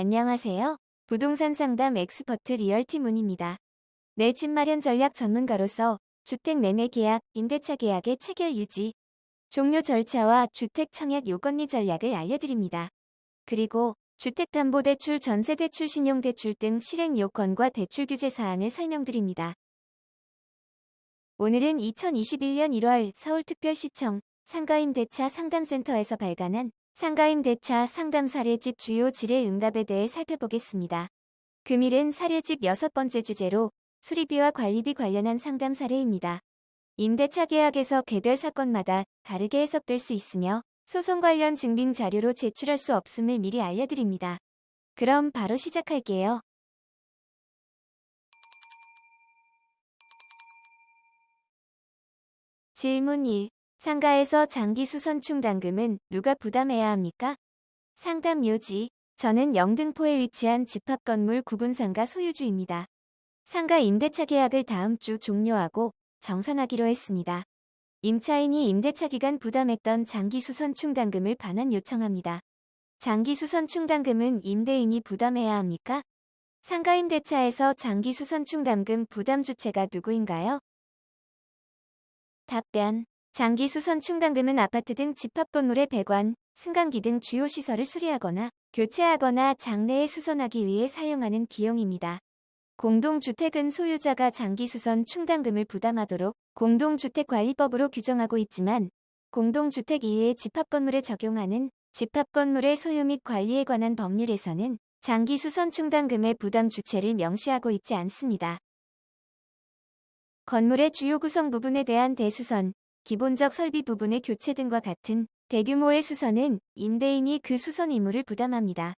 안녕하세요. 부동산 상담 엑스퍼트 리얼티문입니다. 내 집 마련 전략 전문가로서 주택 매매 계약, 임대차 계약의 체결 유지, 종료 절차와 주택 청약 요건리 전략을 알려드립니다. 그리고 주택담보대출, 전세대출, 신용대출 등 실행 요건과 대출 규제 사항을 설명드립니다. 오늘은 2021년 1월 서울특별시청 상가임대차 상담센터에서 발간한 상가임대차 상담 사례집 주요 질의 응답에 대해 살펴보겠습니다. 금일은 사례집 6번째 주제로 수리비와 관리비 관련한 상담 사례입니다. 임대차 계약에서 개별 사건마다 다르게 해석될 수 있으며 소송 관련 증빙 자료로 제출할 수 없음을 미리 알려드립니다. 그럼 바로 시작할게요. 질문 1. 상가에서 장기 수선 충당금은 누가 부담해야 합니까? 상담 요지. 저는 영등포에 위치한 집합 건물 구분상가 소유주입니다. 상가 임대차 계약을 다음 주 종료하고 정산하기로 했습니다. 임차인이 임대차 기간 부담했던 장기 수선 충당금을 반환 요청합니다. 장기 수선 충당금은 임대인이 부담해야 합니까? 상가 임대차에서 장기 수선 충당금 부담 주체가 누구인가요? 답변. 장기 수선 충당금은 아파트 등 집합 건물의 배관, 승강기 등 주요 시설을 수리하거나 교체하거나 장래에 수선하기 위해 사용하는 비용입니다. 공동주택은 소유자가 장기 수선 충당금을 부담하도록 공동주택관리법으로 규정하고 있지만 공동주택 이외의 집합 건물에 적용하는 집합 건물의 소유 및 관리에 관한 법률에서는 장기 수선 충당금의 부담 주체를 명시하고 있지 않습니다. 건물의 주요 구성 부분에 대한 대수선, 기본적 설비 부분의 교체 등과 같은 대규모의 수선은 임대인이 그 수선 의무를 부담합니다.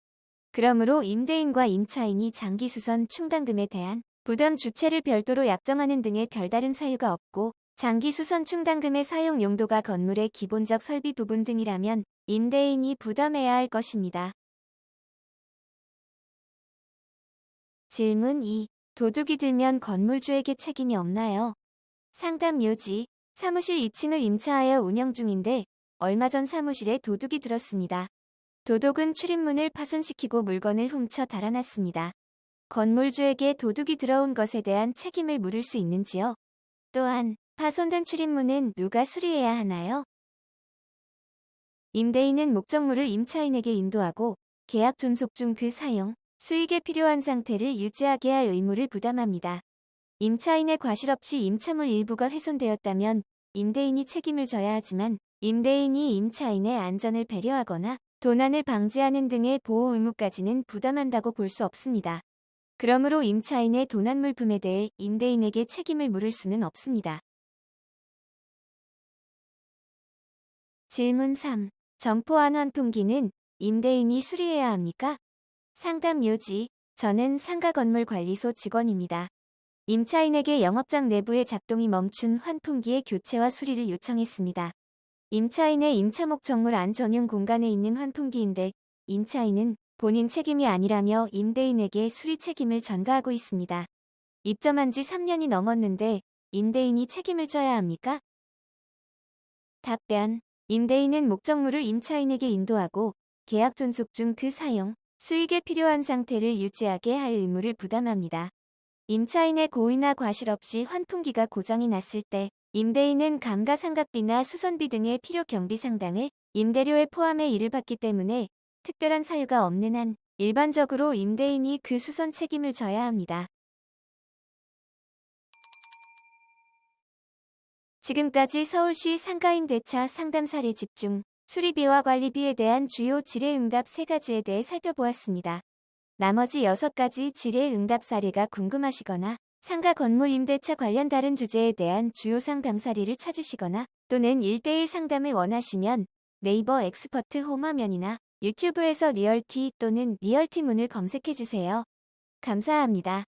그러므로 임대인과 임차인이 장기 수선 충당금에 대한 부담 주체를 별도로 약정하는 등의 별다른 사유가 없고 장기 수선 충당금의 사용 용도가 건물의 기본적 설비 부분 등이라면 임대인이 부담해야 할 것입니다. 질문 2. 도둑이 들면 건물주에게 책임이 없나요? 상담 요지. 사무실 2층을 임차하여 운영 중인데 얼마 전 사무실에 도둑이 들었습니다. 도둑은 출입문을 파손시키고 물건을 훔쳐 달아났습니다. 건물주에게 도둑이 들어온 것에 대한 책임을 물을 수 있는지요? 또한 파손된 출입문은 누가 수리해야 하나요? 임대인은 목적물을 임차인에게 인도하고 계약 존속 중 그 사용, 수익에 필요한 상태를 유지하게 할 의무를 부담합니다. 임차인의 과실 없이 임차물 일부가 훼손되었다면 임대인이 책임을 져야 하지만 임대인이 임차인의 안전을 배려하거나 도난을 방지하는 등의 보호 의무까지는 부담한다고 볼 수 없습니다. 그러므로 임차인의 도난 물품에 대해 임대인에게 책임을 물을 수는 없습니다. 질문 3. 점포안 환풍기는 임대인이 수리해야 합니까? 상담 요지. 저는 상가건물관리소 직원입니다. 임차인에게 영업장 내부의 작동이 멈춘 환풍기의 교체와 수리를 요청했습니다. 임차인의 임차 목적물 안 전용 공간에 있는 환풍기인데 임차인은 본인 책임이 아니라며 임대인에게 수리 책임을 전가하고 있습니다. 입점한 지 3년이 넘었는데 임대인이 책임을 져야 합니까? 답변. 임대인은 목적물을 임차인에게 인도하고 계약 존속 중 그 사용, 수익에 필요한 상태를 유지하게 할 의무를 부담합니다. 임차인의 고의나 과실 없이 환풍기가 고장이 났을 때 임대인은 감가상각비나 수선비 등의 필요 경비 상당을 임대료에 포함해 이를 받기 때문에 특별한 사유가 없는 한 일반적으로 임대인이 그 수선 책임을 져야 합니다. 지금까지 서울시 상가임대차 상담 사례 집중, 수리비와 관리비에 대한 주요 질의응답 3가지에 대해 살펴보았습니다. 나머지 6가지 질의응답 사례가 궁금하시거나 상가 건물 임대차 관련 다른 주제에 대한 주요 상담 사례를 찾으시거나 또는 1:1 상담을 원하시면 네이버 엑스퍼트 홈화면이나 유튜브에서 리얼티 또는 리얼티문을 검색해주세요. 감사합니다.